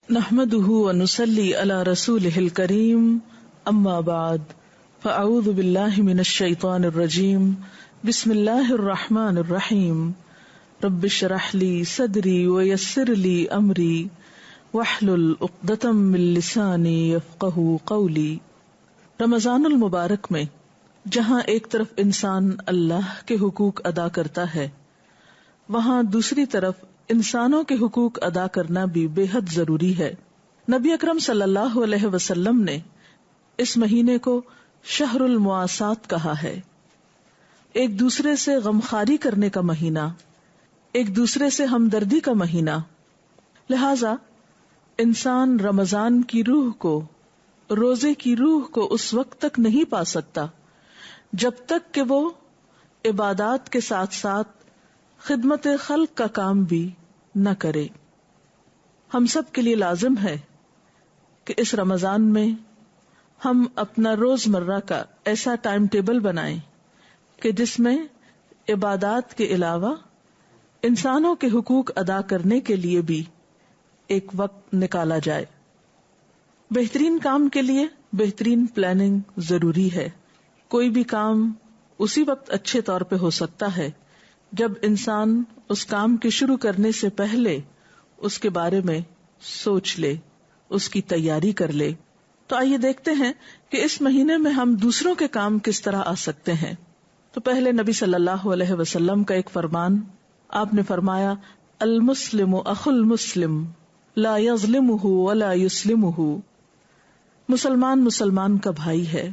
نحمده ونصلي على رسوله الكريم اما بعد فاعوذ بالله من الشيطان الرجيم بسم الله الرحمن الرحيم رب اشرح لي صدري ويسر لي امري واحلل عقدة من لساني يفقهوا قولي۔ رمضان المبارک میں جہاں ایک طرف انسان اللہ کے حقوق ادا کرتا ہے، وہاں دوسری طرف انسانوں کے حقوق ادا کرنا بھی بے حد ضروری ہے۔ نبی اکرم صلی اللہ علیہ وسلم نے اس مہینے کو شہر المواسات کہا ہے، ایک دوسرے سے غمخواری کرنے کا مہینہ، ایک دوسرے سے ہمدردی کا مہینہ۔ لہذا انسان رمضان کی روح کو، روزے کی روح کو اس وقت تک نہیں پا سکتا جب تک کہ وہ عبادات کے ساتھ ساتھ خدمت خلق کا کام بھی نہ کرے۔ ہم سب کے لیے لازم ہے کہ اس رمضان میں ہم اپنا روزمرہ کا ایسا ٹائم ٹیبل بنائیں کہ جس میں عبادات کے علاوہ انسانوں کے حقوق ادا کرنے کے لیے بھی ایک وقت نکالا جائے۔ بہترین کام کے لیے بہترین پلاننگ ضروری ہے۔ کوئی بھی کام اسی وقت اچھے طور پہ ہو سکتا ہے جب انسان اس کام کے شروع کرنے سے پہلے اس کے بارے میں سوچ لے، اس کی تیاری کر لے۔ تو آئیے دیکھتے ہیں کہ اس مہینے میں ہم دوسروں کے کام کس طرح آ سکتے ہیں۔ تو پہلے نبی صلی اللہ علیہ وسلم کا ایک فرمان، آپ نے فرمایا المسلم اخو المسلم لا یظلمہ ولا یسلمہ، مسلمان مسلمان کا بھائی ہے،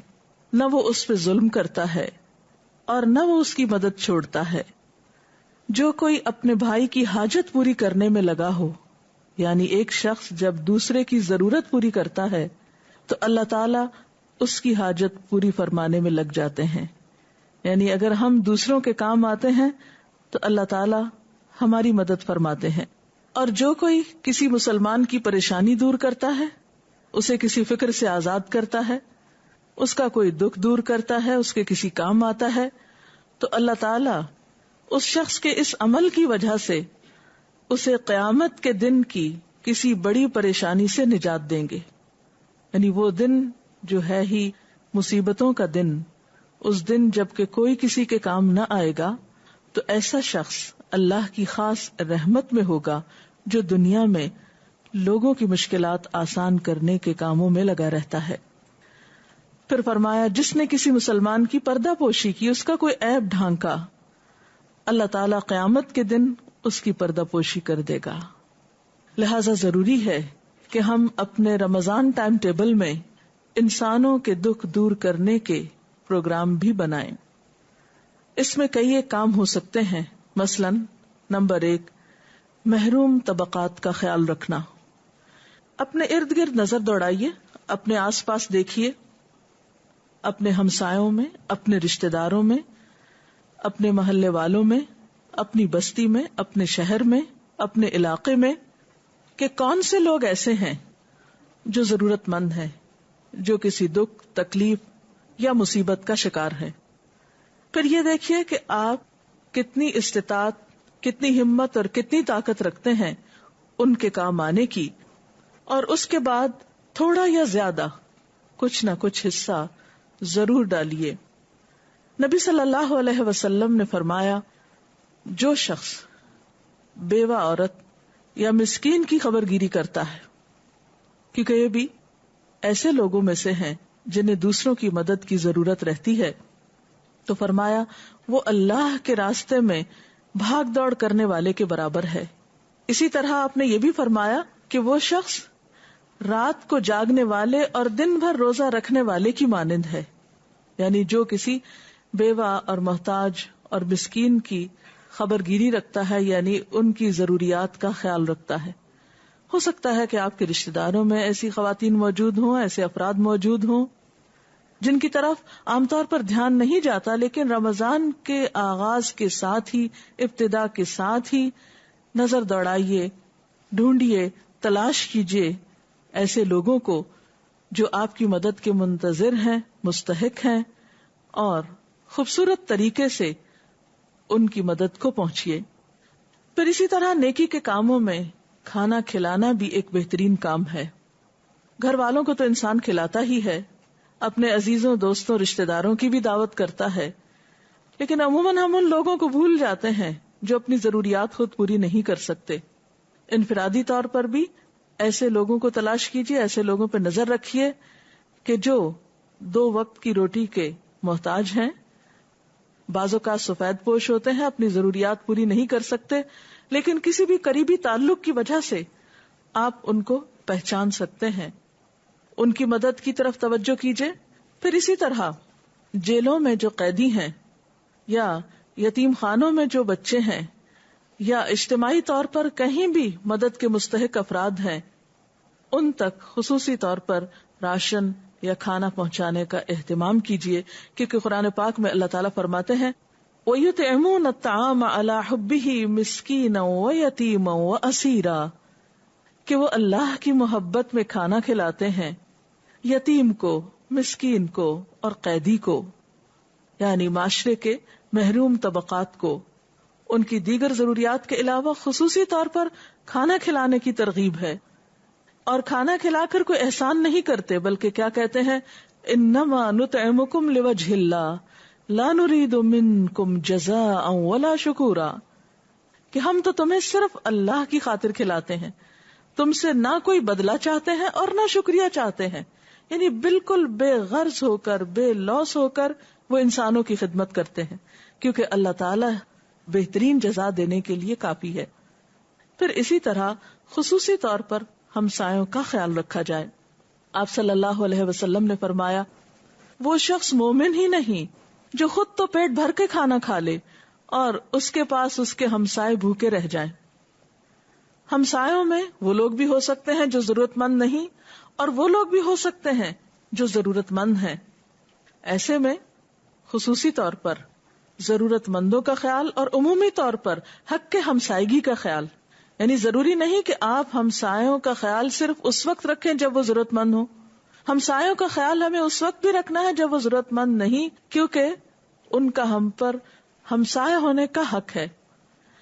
نہ وہ اس پہ ظلم کرتا ہے اور نہ وہ اس کی مدد چھوڑتا ہے۔ جو کوئی اپنے بھائی کی حاجت پوری کرنے میں لگا ہو، یعنی ایک شخص جب دوسرے کی ضرورت پوری کرتا ہے تو اللہ تعالیٰ اس کی حاجت پوری فرمانے میں لگ جاتے ہیں۔ یعنی اگر ہم دوسروں کے کام آتے ہیں تو اللہ تعالیٰ ہماری مدد فرماتے ہیں۔ اور جو کوئی کسی مسلمان کی پریشانی دور کرتا ہے، اسے کسی فکر سے آزاد کرتا ہے، اس کا کوئی دکھ دور کرتا ہے، اس کے کسی کام آتا ہے، تو اللہ تعالیٰ اس شخص کے اس عمل کی وجہ سے اسے قیامت کے دن کی کسی بڑی پریشانی سے نجات دیں گے۔ یعنی وہ دن جو ہے ہی مصیبتوں کا دن، اس دن جب کہ کوئی کسی کے کام نہ آئے گا، تو ایسا شخص اللہ کی خاص رحمت میں ہوگا جو دنیا میں لوگوں کی مشکلات آسان کرنے کے کاموں میں لگا رہتا ہے۔ پھر فرمایا جس نے کسی مسلمان کی پردہ پوشی کی، اس کا کوئی عیب ڈھانکا، اللہ تعالیٰ قیامت کے دن اس کی پردہ پوشی کر دے گا۔ لہذا ضروری ہے کہ ہم اپنے رمضان ٹائم ٹیبل میں انسانوں کے دکھ دور کرنے کے پروگرام بھی بنائیں۔ اس میں کئی ایک کام ہو سکتے ہیں، مثلا نمبر 1، محروم طبقات کا خیال رکھنا۔ اپنے ارد گرد نظر دوڑائیے، اپنے آس پاس دیکھیے، اپنے ہمسایوں میں، اپنے رشتہ داروں میں، اپنے محلے والوں میں، اپنی بستی میں، اپنے شہر میں، اپنے علاقے میں، کہ کون سے لوگ ایسے ہیں جو ضرورت مند ہیں، جو کسی دکھ، تکلیف یا مصیبت کا شکار ہے۔ پھر یہ دیکھیے کہ آپ کتنی استطاعت، کتنی ہمت اور کتنی طاقت رکھتے ہیں ان کے کام آنے کی، اور اس کے بعد تھوڑا یا زیادہ کچھ نہ کچھ حصہ ضرور ڈالیے۔ نبی صلی اللہ علیہ وسلم نے فرمایا جو شخص بیوہ عورت یا مسکین کی خبر گیری کرتا ہے، کیونکہ یہ بھی ایسے لوگوں میں سے ہیں جنہیں دوسروں کی مدد کی ضرورت رہتی ہے، تو فرمایا وہ اللہ کے راستے میں بھاگ دوڑ کرنے والے کے برابر ہے۔ اسی طرح آپ نے یہ بھی فرمایا کہ وہ شخص رات کو جاگنے والے اور دن بھر روزہ رکھنے والے کی مانند ہے۔ یعنی جو کسی بیوہ اور محتاج اور مسکین کی خبر گیری رکھتا ہے، یعنی ان کی ضروریات کا خیال رکھتا ہے۔ ہو سکتا ہے کہ آپ کے رشتہ داروں میں ایسی خواتین موجود ہوں، ایسے افراد موجود ہوں جن کی طرف عام طور پر دھیان نہیں جاتا، لیکن رمضان کے آغاز کے ساتھ ہی، ابتدا کے ساتھ ہی نظر دوڑائیے، ڈھونڈیے، تلاش کیجیے ایسے لوگوں کو جو آپ کی مدد کے منتظر ہیں، مستحق ہیں، اور خوبصورت طریقے سے ان کی مدد کو پہنچیے۔ پھر اسی طرح نیکی کے کاموں میں کھانا کھلانا بھی ایک بہترین کام ہے. گھر والوں کو تو انسان کھلاتا ہی ہے، اپنے عزیزوں، دوستوں، رشتہ داروں کی بھی دعوت کرتا ہے، لیکن عموماً ہم ان لوگوں کو بھول جاتے ہیں جو اپنی ضروریات خود پوری نہیں کر سکتے. انفرادی طور پر بھی ایسے لوگوں کو تلاش کیجیے، ایسے لوگوں پہ نظر رکھیے کہ جو 2 وقت کی روٹی کے محتاج ہیں، بعض اوقات سفید پوش ہوتے ہیں، اپنی ضروریات پوری نہیں کر سکتے، لیکن کسی بھی قریبی تعلق کی وجہ سے آپ ان کو پہچان سکتے ہیں، ان کی مدد کی طرف توجہ کیجیے. پھر اسی طرح جیلوں میں جو قیدی ہیں یا یتیم خانوں میں جو بچے ہیں یا اجتماعی طور پر کہیں بھی مدد کے مستحق افراد ہیں، ان تک خصوصی طور پر راشن یا کھانا پہنچانے کا اہتمام کیجیے، کیونکہ قرآن پاک میں اللہ تعالیٰ فرماتے ہیں وَيُطْعِمُونَ الطَّعَامَ عَلَى حُبِّهِ مِسْكِينًا وَيَتِيمًا وَأَسِيرًا، کہ وہ اللہ کی محبت میں کھانا کھلاتے ہیں یتیم کو، مسکین کو اور قیدی کو، یعنی معاشرے کے محروم طبقات کو. ان کی دیگر ضروریات کے علاوہ خصوصی طور پر کھانا کھلانے کی ترغیب ہے. اور کھانا کھلا کر کوئی احسان نہیں کرتے، بلکہ کیا کہتے ہیں، انما نطعمکم لوجہ اللہ لا نرید منکم جزاء ولا شکورا، کہ ہم تو تمہیں صرف اللہ کی خاطر کھلاتے ہیں، تم سے نہ کوئی بدلہ چاہتے ہیں اور نہ شکریہ چاہتے ہیں. یعنی بالکل بے غرض ہو کر، بے لوث ہو کر وہ انسانوں کی خدمت کرتے ہیں، کیونکہ اللہ تعالی بہترین جزا دینے کے لیے کافی ہے. پھر اسی طرح خصوصی طور پر ہمسایوں کا خیال رکھا جائے. آپ صلی اللہ علیہ وسلم نے فرمایا وہ شخص مومن ہی نہیں جو خود تو پیٹ بھر کے کھانا کھا لے اور اس کے پاس اس کے ہمسائے بھوکے رہ جائیں. ہمسایوں میں وہ لوگ بھی ہو سکتے ہیں جو ضرورت مند نہیں، اور وہ لوگ بھی ہو سکتے ہیں جو ضرورت مند ہیں. ایسے میں خصوصی طور پر ضرورت مندوں کا خیال اور عمومی طور پر حق کے ہمسائیگی کا خیال، یعنی ضروری نہیں کہ آپ ہمسایوں کا خیال صرف اس وقت رکھیں جب وہ ضرورت مند ہو. ہمسایوں کا خیال ہمیں اس وقت بھی رکھنا ہے جب وہ ضرورت مند نہیں، کیونکہ ان کا ہم پر ہمسایہ ہونے کا حق ہے.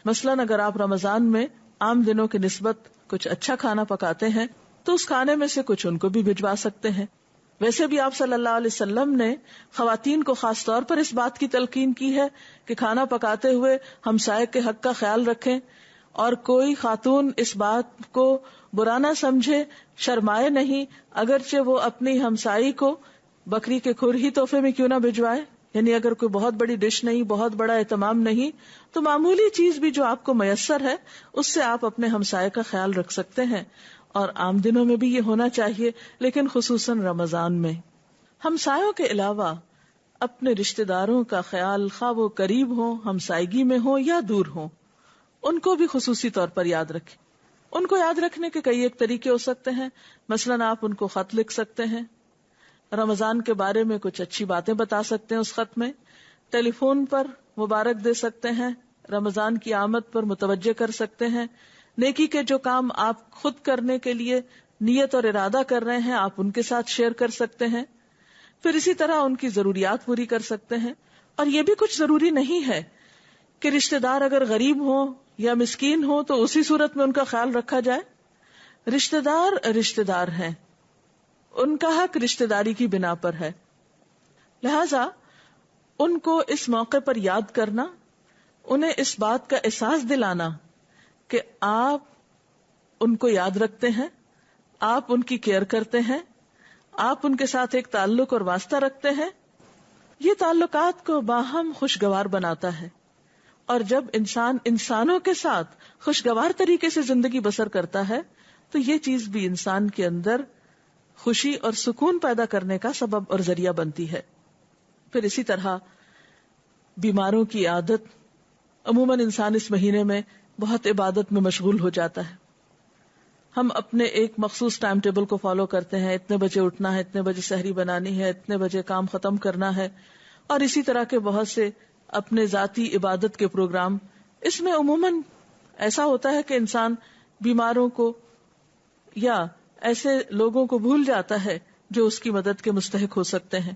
مثلاً اگر آپ رمضان میں عام دنوں کی نسبت کچھ اچھا کھانا پکاتے ہیں تو اس کھانے میں سے کچھ ان کو بھی بھجوا سکتے ہیں. ویسے بھی آپ صلی اللہ علیہ وسلم نے خواتین کو خاص طور پر اس بات کی تلقین کی ہے کہ کھانا پکاتے ہوئے ہمسائے کے حق کا خیال رکھیں، اور کوئی خاتون اس بات کو برا نہ سمجھے، شرمائے نہیں، اگرچہ وہ اپنی ہمسائی کو بکری کے کھر ہی تحفے میں کیوں نہ بھجوائے. یعنی اگر کوئی بہت بڑی ڈش نہیں، بہت بڑا اہتمام نہیں، تو معمولی چیز بھی جو آپ کو میسر ہے اس سے آپ اپنے ہمسائے کا خیال رکھ سکتے ہیں. اور عام دنوں میں بھی یہ ہونا چاہیے، لیکن خصوصاً رمضان میں. ہمسایوں کے علاوہ اپنے رشتہ داروں کا خیال، خواہ وہ قریب ہوں، ہمسائیگی میں ہوں یا دور ہوں، ان کو بھی خصوصی طور پر یاد رکھیں. ان کو یاد رکھنے کے کئی ایک طریقے ہو سکتے ہیں. مثلاً آپ ان کو خط لکھ سکتے ہیں، رمضان کے بارے میں کچھ اچھی باتیں بتا سکتے ہیں اس خط میں، ٹیلی فون پر مبارک دے سکتے ہیں، رمضان کی آمد پر متوجہ کر سکتے ہیں. نیکی کے جو کام آپ خود کرنے کے لیے نیت اور ارادہ کر رہے ہیں آپ ان کے ساتھ شیئر کر سکتے ہیں. پھر اسی طرح ان کی ضروریات پوری کر سکتے ہیں. اور یہ بھی کچھ ضروری نہیں ہے کہ رشتہ دار اگر غریب ہوں یا مسکین ہوں تو اسی صورت میں ان کا خیال رکھا جائے. رشتہ دار ہیں، ان کا حق رشتہ داری کی بنا پر ہے، لہذا ان کو اس موقع پر یاد کرنا، انہیں اس بات کا احساس دلانا کہ آپ ان کو یاد رکھتے ہیں، آپ ان کی کیئر کرتے ہیں، آپ ان کے ساتھ ایک تعلق اور واسطہ رکھتے ہیں، یہ تعلقات کو باہم خوشگوار بناتا ہے. اور جب انسان انسانوں کے ساتھ خوشگوار طریقے سے زندگی بسر کرتا ہے تو یہ چیز بھی انسان کے اندر خوشی اور سکون پیدا کرنے کا سبب اور ذریعہ بنتی ہے. پھر اسی طرح بیماروں کی عادت، عموماً انسان اس مہینے میں بہت عبادت میں مشغول ہو جاتا ہے. ہم اپنے ایک مخصوص ٹائم ٹیبل کو فالو کرتے ہیں، اتنے بجے اٹھنا ہے، اتنے بجے سحری بنانی ہے، اتنے بجے کام ختم کرنا ہے، اور اسی طرح کے بہت سے اپنے ذاتی عبادت کے پروگرام. اس میں عموماً ایسا ہوتا ہے کہ انسان بیماروں کو یا ایسے لوگوں کو بھول جاتا ہے جو اس کی مدد کے مستحق ہو سکتے ہیں.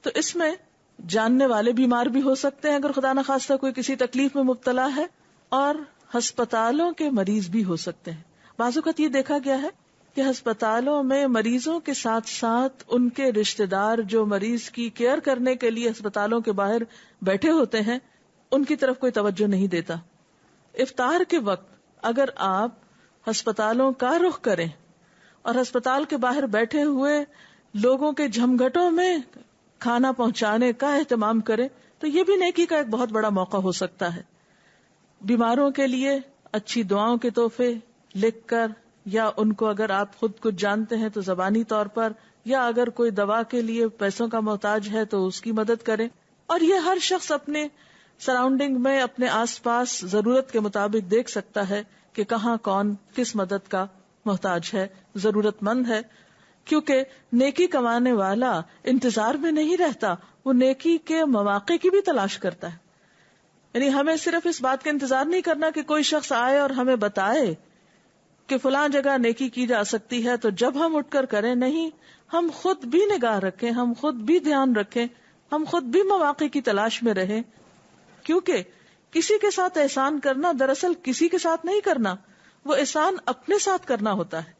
تو اس میں جاننے والے بیمار بھی ہو سکتے ہیں اگر خدا نخواستہ کوئی کسی تکلیف میں مبتلا ہے، اور ہسپتالوں کے مریض بھی ہو سکتے ہیں. بعض اوقات یہ دیکھا گیا ہے کہ ہسپتالوں میں مریضوں کے ساتھ ساتھ ان کے رشتہ دار جو مریض کی کیئر کرنے کے لیے ہسپتالوں کے باہر بیٹھے ہوتے ہیں ان کی طرف کوئی توجہ نہیں دیتا. افطار کے وقت اگر آپ ہسپتالوں کا رخ کریں اور ہسپتال کے باہر بیٹھے ہوئے لوگوں کے جھمگھٹوں میں کھانا پہنچانے کا اہتمام کریں تو یہ بھی نیکی کا ایک بہت بڑا موقع ہو سکتا ہے. بیماروں کے لیے اچھی دعاؤں کے تحفے لکھ کر، یا ان کو اگر آپ خود کچھ جانتے ہیں تو زبانی طور پر، یا اگر کوئی دوا کے لیے پیسوں کا محتاج ہے تو اس کی مدد کریں. اور یہ ہر شخص اپنے سراؤنڈنگ میں اپنے آس پاس ضرورت کے مطابق دیکھ سکتا ہے کہ کہاں کون کس مدد کا محتاج ہے، ضرورت مند ہے. کیونکہ نیکی کمانے والا انتظار میں نہیں رہتا، وہ نیکی کے مواقع کی بھی تلاش کرتا ہے. یعنی ہمیں صرف اس بات کا انتظار نہیں کرنا کہ کوئی شخص آئے اور ہمیں بتائے کہ فلاں جگہ نیکی کی جا سکتی ہے تو جب ہم اٹھ کر کریں. نہیں، ہم خود بھی نگاہ رکھیں، ہم خود بھی دھیان رکھیں، ہم خود بھی مواقع کی تلاش میں رہیں. کیونکہ کسی کے ساتھ احسان کرنا دراصل کسی کے ساتھ نہیں کرنا، وہ احسان اپنے ساتھ کرنا ہوتا ہے.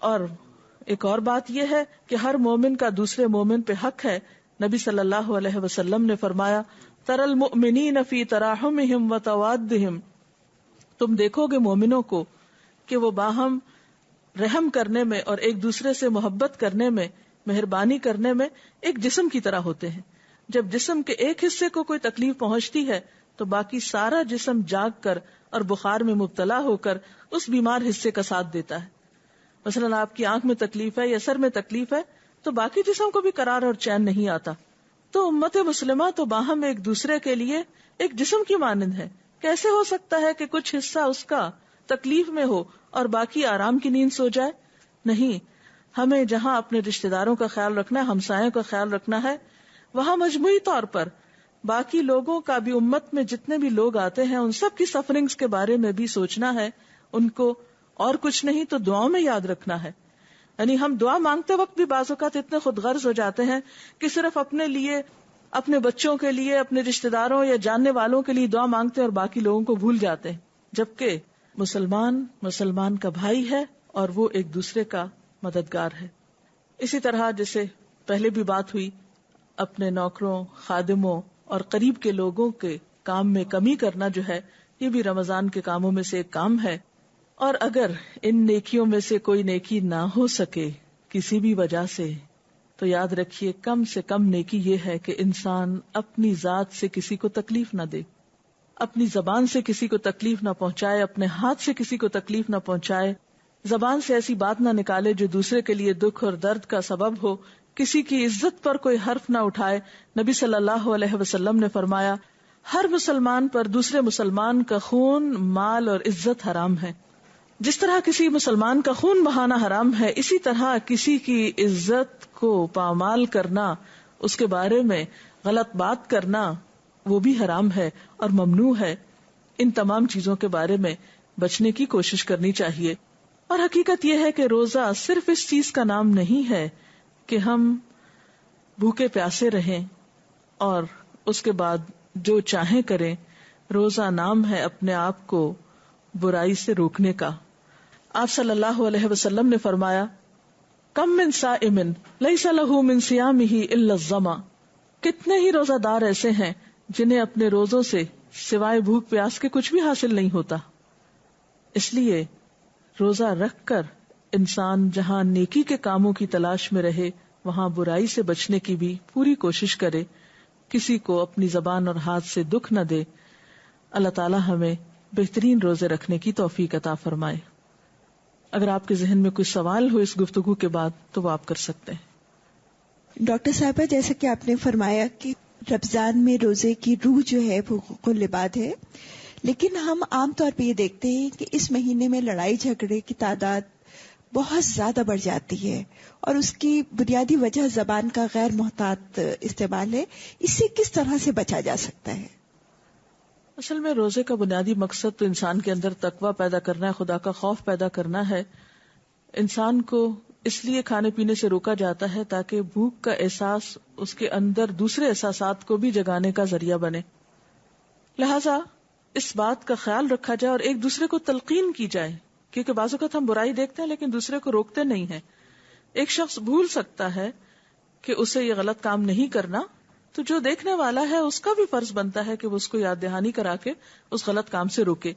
اور ایک اور بات یہ ہے کہ ہر مومن کا دوسرے مومن پہ حق ہے. نبی صلی اللہ علیہ وسلم نے فرمایا، تَرَى الْمُؤْمِنِينَ فِي تَرَاحُمِهِمْ وَتَوَادِّهِمْ، تم دیکھو گے مومنوں کو کہ وہ باہم رحم کرنے میں اور ایک دوسرے سے محبت کرنے میں، مہربانی کرنے میں ایک جسم کی طرح ہوتے ہیں. جب جسم کے ایک حصے کو کوئی تکلیف پہنچتی ہے تو باقی سارا جسم جاگ کر اور بخار میں مبتلا ہو کر اس بیمار حصے کا ساتھ دیتا ہے. مثلا آپ کی آنکھ میں تکلیف ہے یا سر میں تکلیف ہے تو باقی جسم کو بھی قرار اور چین نہیں آتا. تو امت مسلمہ تو باہم ایک دوسرے کے لیے ایک جسم کی مانند ہے. کیسے ہو سکتا ہے کہ کچھ حصہ اس کا تکلیف میں ہو اور باقی آرام کی نیند سو جائے؟ نہیں، ہمیں جہاں اپنے رشتہ داروں کا خیال رکھنا ہے، ہمسایوں کا خیال رکھنا ہے، وہاں مجموعی طور پر باقی لوگوں کا بھی، امت میں جتنے بھی لوگ آتے ہیں ان سب کی سفرنگز کے بارے میں بھی سوچنا ہے. ان کو اور کچھ نہیں تو دعاؤں میں یاد رکھنا ہے. یعنی ہم دعا مانگتے وقت بھی بعض اوقات اتنے خود غرض ہو جاتے ہیں کہ صرف اپنے لیے، اپنے بچوں کے لیے، اپنے رشتہ داروں یا جاننے والوں کے لیے دعا مانگتے ہیں اور باقی لوگوں کو بھول جاتے ہیں. جبکہ مسلمان کا بھائی ہے اور وہ ایک دوسرے کا مددگار ہے. اسی طرح جیسے پہلے بھی بات ہوئی، اپنے نوکروں، خادموں اور قریب کے لوگوں کے کام میں کمی کرنا جو ہے، یہ بھی رمضان کے کاموں میں سے ایک کام ہے. اور اگر ان نیکیوں میں سے کوئی نیکی نہ ہو سکے کسی بھی وجہ سے، تو یاد رکھیے کم سے کم نیکی یہ ہے کہ انسان اپنی ذات سے کسی کو تکلیف نہ دے، اپنی زبان سے کسی کو تکلیف نہ پہنچائے، اپنے ہاتھ سے کسی کو تکلیف نہ پہنچائے، زبان سے ایسی بات نہ نکالے جو دوسرے کے لیے دکھ اور درد کا سبب ہو، کسی کی عزت پر کوئی حرف نہ اٹھائے. نبی صلی اللہ علیہ وسلم نے فرمایا، ہر مسلمان پر دوسرے مسلمان کا خون، مال اور عزت حرام ہے. جس طرح کسی مسلمان کا خون بہانا حرام ہے، اسی طرح کسی کی عزت کو پامال کرنا، اس کے بارے میں غلط بات کرنا، وہ بھی حرام ہے اور ممنوع ہے. ان تمام چیزوں کے بارے میں بچنے کی کوشش کرنی چاہیے. اور حقیقت یہ ہے کہ روزہ صرف اس چیز کا نام نہیں ہے کہ ہم بھوکے پیاسے رہیں اور اس کے بعد جو چاہیں کریں. روزہ نام ہے اپنے آپ کو برائی سے روکنے کا. آپ صلی اللہ علیہ وسلم نے فرمایا، کم من صائم لیس لہ من صیامہ الا الظما، کتنے ہی روزہ دار ایسے ہیں جنہیں اپنے روزوں سے سوائے بھوک پیاس کے کچھ بھی حاصل نہیں ہوتا. اس لیے روزہ رکھ کر انسان جہاں نیکی کے کاموں کی تلاش میں رہے، وہاں برائی سے بچنے کی بھی پوری کوشش کرے، کسی کو اپنی زبان اور ہاتھ سے دکھ نہ دے. اللہ تعالی ہمیں بہترین روزے رکھنے کی توفیق عطا فرمائے. اگر آپ کے ذہن میں کوئی سوال ہو اس گفتگو کے بعد تو وہ آپ کر سکتے ہیں. ڈاکٹر صاحبہ، جیسا کہ آپ نے فرمایا کہ رمضان میں روزے کی روح جو ہے وہ حقوق العباد ہے، لیکن ہم عام طور پہ یہ دیکھتے ہیں کہ اس مہینے میں لڑائی جھگڑے کی تعداد بہت زیادہ بڑھ جاتی ہے، اور اس کی بنیادی وجہ زبان کا غیر محتاط استعمال ہے. اس سے کس طرح سے بچا جا سکتا ہے؟ اصل میں روزے کا بنیادی مقصد تو انسان کے اندر تقویٰ پیدا کرنا ہے، خدا کا خوف پیدا کرنا ہے. انسان کو اس لیے کھانے پینے سے روکا جاتا ہے تاکہ بھوک کا احساس اس کے اندر دوسرے احساسات کو بھی جگانے کا ذریعہ بنے. لہذا اس بات کا خیال رکھا جائے اور ایک دوسرے کو تلقین کی جائے کیونکہ بعض اوقات ہم برائی دیکھتے ہیں لیکن دوسرے کو روکتے نہیں ہیں. ایک شخص بھول سکتا ہے کہ اسے یہ غلط کام نہیں کرنا، تو جو دیکھنے والا ہے اس کا بھی فرض بنتا ہے کہ وہ اس کو یاد دہانی کرا کے اس غلط کام سے روکے.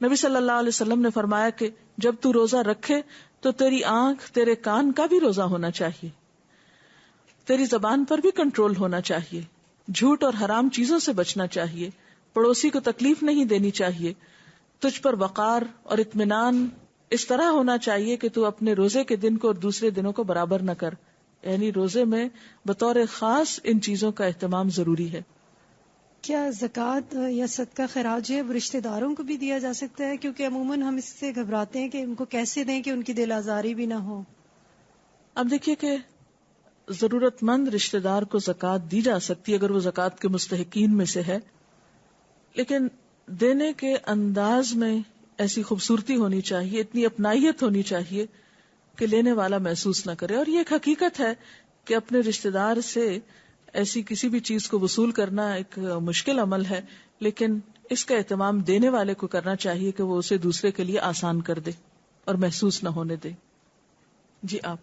نبی صلی اللہ علیہ وسلم نے فرمایا کہ جب تو روزہ رکھے تو تیری آنکھ، تیرے کان کا بھی روزہ ہونا چاہیے، تیری زبان پر بھی کنٹرول ہونا چاہیے، جھوٹ اور حرام چیزوں سے بچنا چاہیے، پڑوسی کو تکلیف نہیں دینی چاہیے، تجھ پر وقار اور اطمینان اس طرح ہونا چاہیے کہ تو اپنے روزے کے دن کو اور دوسرے دنوں کو برابر نہ کر. یعنی روزے میں بطور خاص ان چیزوں کا اہتمام ضروری ہے. کیا زکوٰۃ یا صدقہ خراج ہے وہ رشتہ داروں کو بھی دیا جا سکتا ہے؟ کیونکہ عموماً ہم اس سے گھبراتے ہیں کہ ان کو کیسے دیں کہ ان کی دل آزاری بھی نہ ہو. اب دیکھیے کہ ضرورت مند رشتہ دار کو زکوٰۃ دی جا سکتی ہے اگر وہ زکوٰۃ کے مستحقین میں سے ہے، لیکن دینے کے انداز میں ایسی خوبصورتی ہونی چاہیے، اتنی اپنائیت ہونی چاہیے کہ لینے والا محسوس نہ کرے. اور یہ ایک حقیقت ہے کہ اپنے رشتہ دار سے ایسی کسی بھی چیز کو وصول کرنا ایک مشکل عمل ہے، لیکن اس کا اہتمام دینے والے کو کرنا چاہیے کہ وہ اسے دوسرے کے لیے آسان کر دے اور محسوس نہ ہونے دے. جی آپ.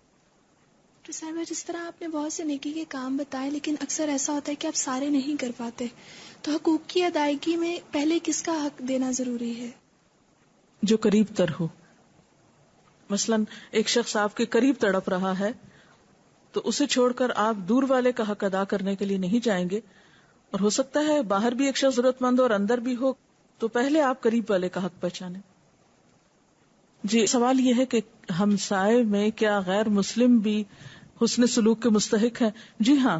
تو صاحبہ جس طرح آپ نے بہت سے نیکی کے کام بتائے، لیکن اکثر ایسا ہوتا ہے کہ آپ سارے نہیں کر پاتے، تو حقوق کی ادائیگی میں پہلے کس کا حق دینا ضروری ہے؟ جو قریب تر ہو. مثلا ایک شخص آپ کے قریب تڑپ رہا ہے تو اسے چھوڑ کر آپ دور والے کا حق ادا کرنے کے لیے نہیں جائیں گے، اور ہو سکتا ہے باہر بھی ایک شخص ضرورت مند ہو اور اندر بھی ہو، تو پہلے آپ قریب والے کا حق پہچانیں. جی سوال یہ ہے کہ ہمسائے میں کیا غیر مسلم بھی حسن سلوک کے مستحق ہیں؟ جی ہاں،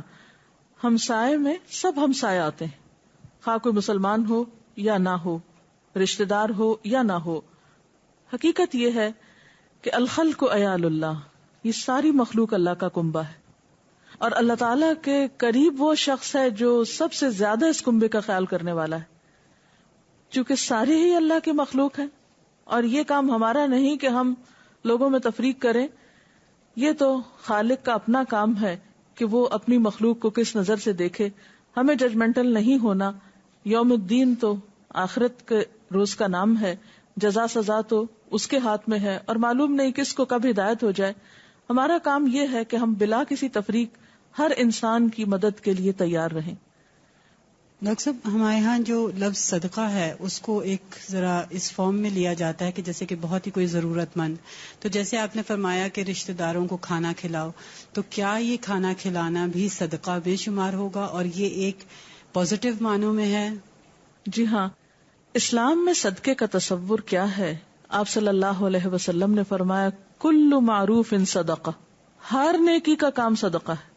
ہمسائے میں سب ہمسائے آتے ہیں، خواہ کوئی مسلمان ہو یا نہ ہو، رشتہ دار ہو یا نہ ہو. حقیقت یہ ہے کہ الخلق عیال اللہ، یہ ساری مخلوق اللہ کا کنبہ ہے، اور اللہ تعالیٰ کے قریب وہ شخص ہے جو سب سے زیادہ اس کنبے کا خیال کرنے والا ہے. چونکہ سارے ہی اللہ کے مخلوق ہیں، اور یہ کام ہمارا نہیں کہ ہم لوگوں میں تفریق کریں، یہ تو خالق کا اپنا کام ہے کہ وہ اپنی مخلوق کو کس نظر سے دیکھے. ہمیں ججمنٹل نہیں ہونا. یوم الدین تو آخرت کے روز کا نام ہے، جزا سزا تو اس کے ہاتھ میں ہے، اور معلوم نہیں کس کو کب ہدایت ہو جائے. ہمارا کام یہ ہے کہ ہم بلا کسی تفریق ہر انسان کی مدد کے لیے تیار رہیں. ڈاکٹر صاحب، ہمارے ہاں جو لفظ صدقہ ہے اس کو ایک ذرا اس فارم میں لیا جاتا ہے کہ جیسے کہ بہت ہی کوئی ضرورت مند، تو جیسے آپ نے فرمایا کہ رشتہ داروں کو کھانا کھلاؤ، تو کیا یہ کھانا کھلانا بھی صدقہ بے شمار ہوگا اور یہ ایک پازیٹیو معنوں میں ہے؟ جی ہاں، اسلام میں صدقے کا تصور کیا ہے؟ آپ صلی اللہ علیہ وسلم نے فرمایا کل معروف ان صدقہ، ہر نیکی کا کام صدقہ ہے.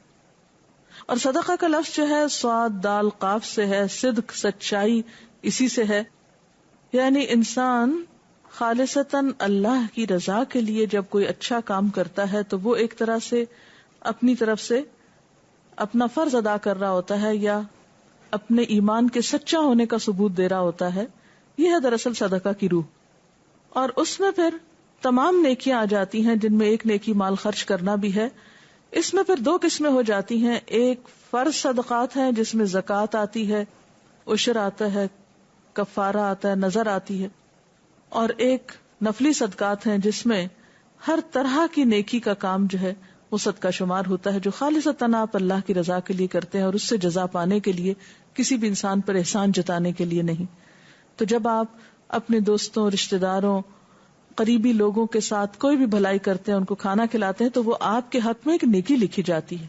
اور صدقہ کا لفظ جو ہے صاد دال قاف سے ہے، صدق سچائی اسی سے ہے. یعنی انسان خالصتاً اللہ کی رضا کے لیے جب کوئی اچھا کام کرتا ہے تو وہ ایک طرح سے اپنی طرف سے اپنا فرض ادا کر رہا ہوتا ہے یا اپنے ایمان کے سچا ہونے کا ثبوت دے رہا ہوتا ہے. یہ ہے دراصل صدقہ کی روح. اور اس میں پھر تمام نیکیاں آ جاتی ہیں، جن میں ایک نیکی مال خرچ کرنا بھی ہے. اس میں پھر دو قسمیں ہو جاتی ہیں، ایک فرض صدقات ہیں جس میں زکوٰۃ آتی ہے، عشر آتا ہے، کفارہ آتا ہے، نظر آتی ہے، اور ایک نفلی صدقات ہیں جس میں ہر طرح کی نیکی کا کام جو ہے وہ صدقہ شمار ہوتا ہے، جو خالصتاً آپ اللہ کی رضا کے لیے کرتے ہیں اور اس سے جزا پانے کے لیے، کسی بھی انسان پر احسان جتانے کے لیے نہیں. تو جب آپ اپنے دوستوں، رشتہ داروں، قریبی لوگوں کے ساتھ کوئی بھی بھلائی کرتے ہیں، ان کو کھانا کھلاتے ہیں، تو وہ آپ کے حق میں ایک نیکی لکھی جاتی ہے،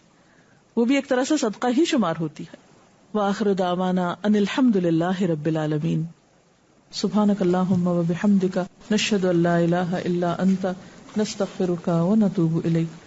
وہ بھی ایک طرح سے صدقہ ہی شمار ہوتی ہے. وآخر دعوانا ان الحمد للہ رب العالمین. سبحانک اللہم وبحمدک، نشہد ان لا الہ الا انت، نستغفرک ونتوب الیک.